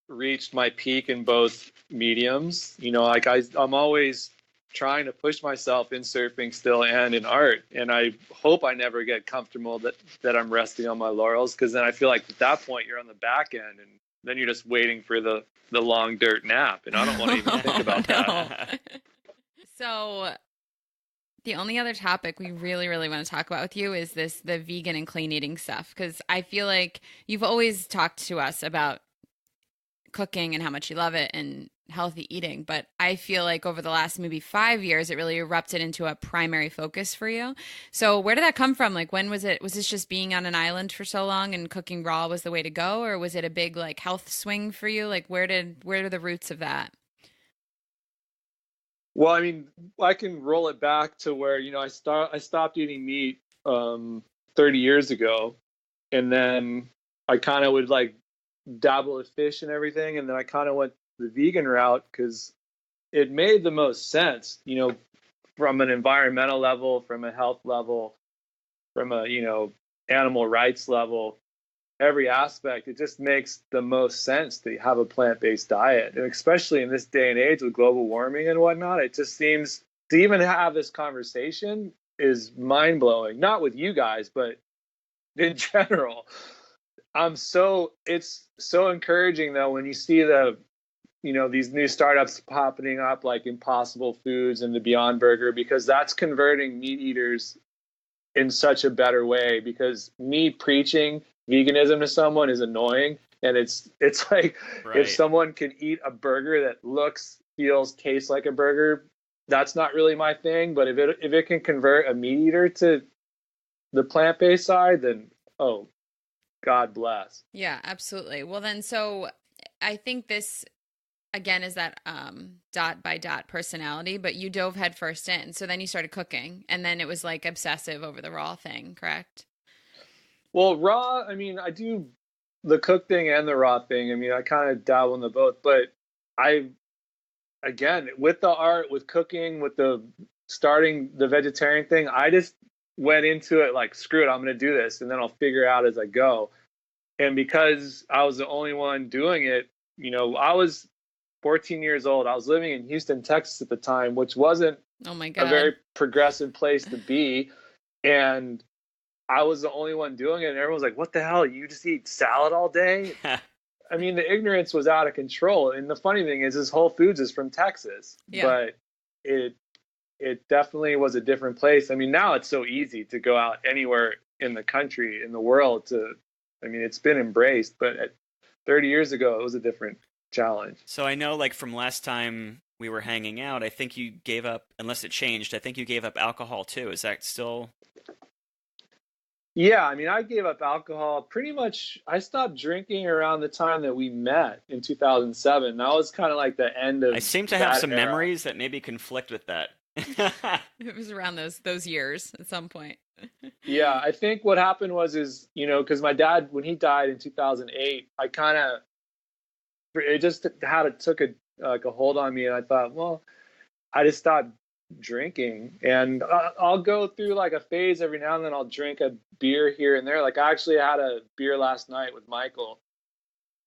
reached my peak in both mediums. Like I'm always trying to push myself in surfing still and in art. And I hope I never get comfortable that I'm resting on my laurels, because then I feel like at that point you're on the back end and then you're just waiting for the long dirt nap. And I don't want to even think about that. So the only other topic we really, really want to talk about with you is the vegan and clean eating stuff. Because I feel like you've always talked to us about cooking and how much you love it and healthy eating. But I feel like over the last maybe 5 years, it really erupted into a primary focus for you. So where did that come from? Like, when was it? Was this just being on an island for so long and cooking raw was the way to go? Or was it a big like health swing for you? Like, where are the roots of that? Well, I mean, I can roll it back to where, I stopped eating meat 30 years ago. And then I kind of would like dabble with fish and everything. And then I kind of went the vegan route because it made the most sense, from an environmental level, from a health level, from a, animal rights level, every aspect. It just makes the most sense to have a plant-based diet. And especially in this day and age with global warming and whatnot, it just seems to even have this conversation is mind-blowing. Not with you guys, but in general. It's so encouraging though when you see these new startups popping up like Impossible Foods and the Beyond Burger, because that's converting meat eaters in such a better way. Because me preaching veganism to someone is annoying, and it's like if someone can eat a burger that looks, feels, tastes like a burger, that's not really my thing. But if it can convert a meat eater to the plant-based side, then God bless. Yeah, absolutely. Well, then, so I think this again is that dot by dot personality, but you dove headfirst in. So then you started cooking, and then it was like obsessive over the raw thing, correct? Well, raw, I mean, I do the cook thing and the raw thing. I mean, I kind of dabble in the both, but again, with the art, with cooking, with the starting the vegetarian thing, I just went into it like, screw it, I'm going to do this, and then I'll figure it out as I go. And because I was the only one doing it, I was 14 years old. I was living in Houston, Texas at the time, which wasn't a very progressive place to be. And I was the only one doing it. And everyone's like, what the hell? You just eat salad all day? I mean, the ignorance was out of control. And the funny thing is Whole Foods is from Texas. Yeah. But it definitely was a different place. I mean, now it's so easy to go out anywhere in the country, in the world it's been embraced. But 30 years ago, it was a different challenge. So I know, like, from last time we were hanging out, I think you gave up, unless it changed, I think you gave up alcohol too. Is that still? Yeah, I mean, I gave up alcohol pretty much. I stopped drinking around the time that we met in 2007. That was kind of like the end of. I seem to have some memories that maybe conflict with that. It was around those years at some point. Yeah, I think what happened was because my dad, when he died in 2008, it just took a hold on me, and I thought, well, I just stopped drinking, and I'll go through like a phase every now and then. I'll drink a beer here and there. Like I actually had a beer last night with Michael,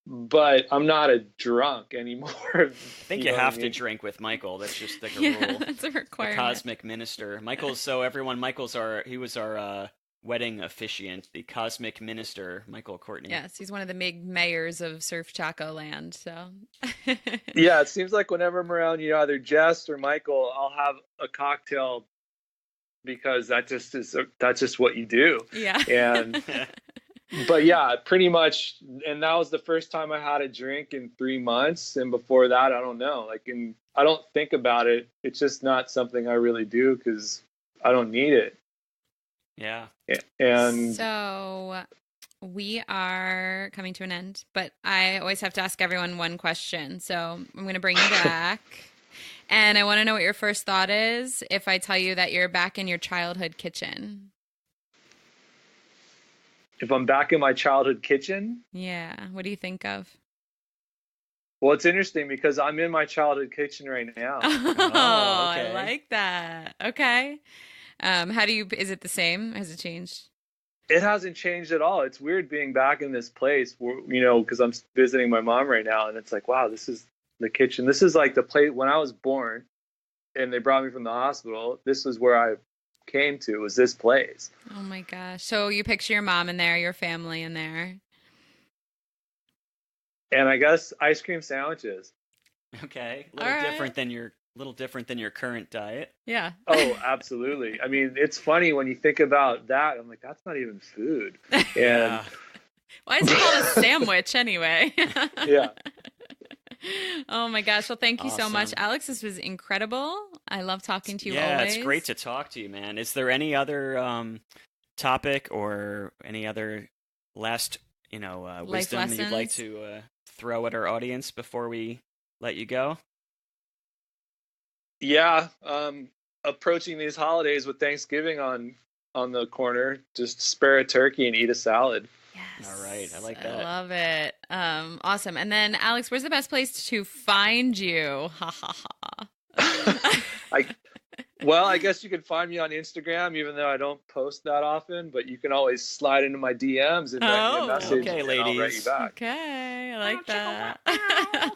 but I'm not a drunk anymore. I think you have to drink with Michael. That's just like a rule. That's a requirement. The cosmic minister. Michael's he was our wedding officiant, the cosmic minister, Michael Courtney. Yes, he's one of the big mayors of Surf Chaco land. So yeah, it seems like whenever I'm around either Jess or Michael, I'll have a cocktail because that's just what you do. Yeah. And but yeah, pretty much. And that was the first time I had a drink in 3 months. And before that, I don't know. I don't think about it. It's just not something I really do because I don't need it. Yeah. And so we are coming to an end, but I always have to ask everyone one question. So I'm going to bring you back. And I want to know what your first thought is if I tell you that you're back in your childhood kitchen. If I'm back in my childhood kitchen? Yeah. What do you think of? Well, it's interesting because I'm in my childhood kitchen right now. Oh, okay. I like that. Okay. Is it the same? Has it changed? It hasn't changed at all. It's weird being back in this place where, because I'm visiting my mom right now, and it's like, wow, this is the kitchen. This is like the place when I was born and they brought me from the hospital. This is where I came to, was this place. Oh my gosh. So you picture your mom in there, your family in there. And I guess ice cream sandwiches. Okay. A little different than your current diet. Yeah. Oh, absolutely. I mean, it's funny when you think about that. I'm like, that's not even food. And why is it called a sandwich anyway? Yeah. Oh my gosh. Well, thank you so much, Alex. This was incredible. I love talking to you always. Yeah, it's great to talk to you, man. Is there any other topic or any other last, wisdom that you'd like to throw at our audience before we let you go? Yeah, approaching these holidays with Thanksgiving on the corner, just spare a turkey and eat a salad. Yes. All right. I like that. I love it. Awesome. And then, Alex, where's the best place to find you? Ha ha ha. I guess you can find me on Instagram, even though I don't post that often. But you can always slide into my DMs and write me a message, okay, and ladies. I'll write you back. Okay, I like that.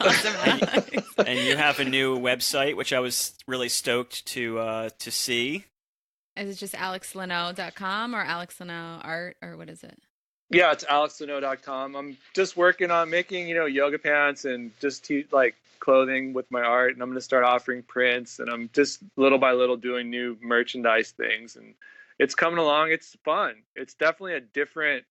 Awesome, Alex. And you have a new website, which I was really stoked to see. Is it just alexlanau.com or Alex Lanau art, or what is it? Yeah, it's alexlanau.com. I'm just working on making, yoga pants and just clothing with my art, and I'm going to start offering prints, and I'm just little by little doing new merchandise things, and it's coming along. It's fun. It's definitely a different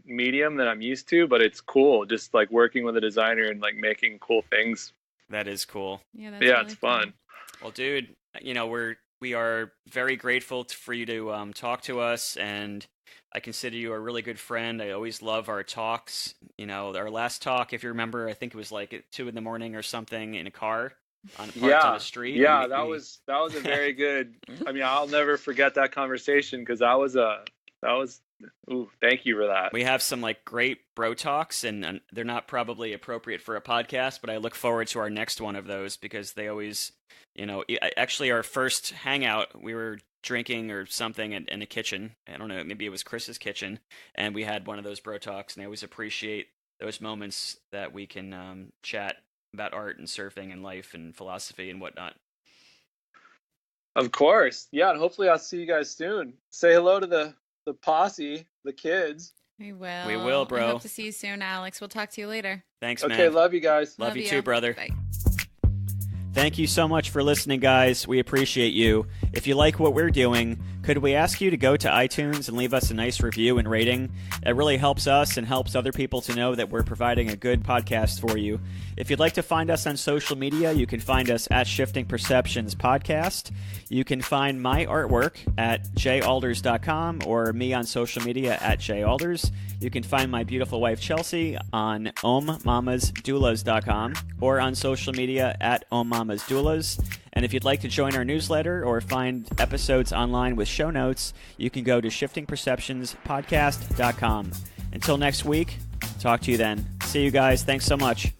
medium than I'm used to, but it's cool just like working with a designer and like making cool things. That is cool. Yeah, really it's fun. Well, dude, we are very grateful for you to talk to us, and I consider you a really good friend. I always love our talks. Our last talk, if you remember, I think it was like at 2 a.m. or something in a car on the street. Yeah, that was a very good. I mean, I'll never forget that conversation because that was. Ooh, thank you for that. We have some great bro talks, and they're not probably appropriate for a podcast, but I look forward to our next one of those because they always, actually our first hangout, we were drinking or something in a kitchen. I don't know, maybe it was Chris's kitchen, and we had one of those bro talks, and I always appreciate those moments that we can chat about art and surfing and life and philosophy and whatnot. Of course. Yeah, and hopefully I'll see you guys soon. Say hello to the posse, the kids. We will. We will, bro. I hope to see you soon, Alex. We'll talk to you later. Thanks, man. Okay, love you guys. Love you too, brother. Bye. Thank you so much for listening, guys. We appreciate you. If you like what we're doing, could we ask you to go to iTunes and leave us a nice review and rating? It really helps us and helps other people to know that we're providing a good podcast for you. If you'd like to find us on social media, you can find us at Shifting Perceptions Podcast. You can find my artwork at jalders.com or me on social media at jalders. You can find my beautiful wife Chelsea on ommamasdoulas.com or on social media at ommamasdoulas. And if you'd like to join our newsletter or find episodes online with show notes, you can go to shiftingperceptionspodcast.com. Until next week, talk to you then. See you guys. Thanks so much.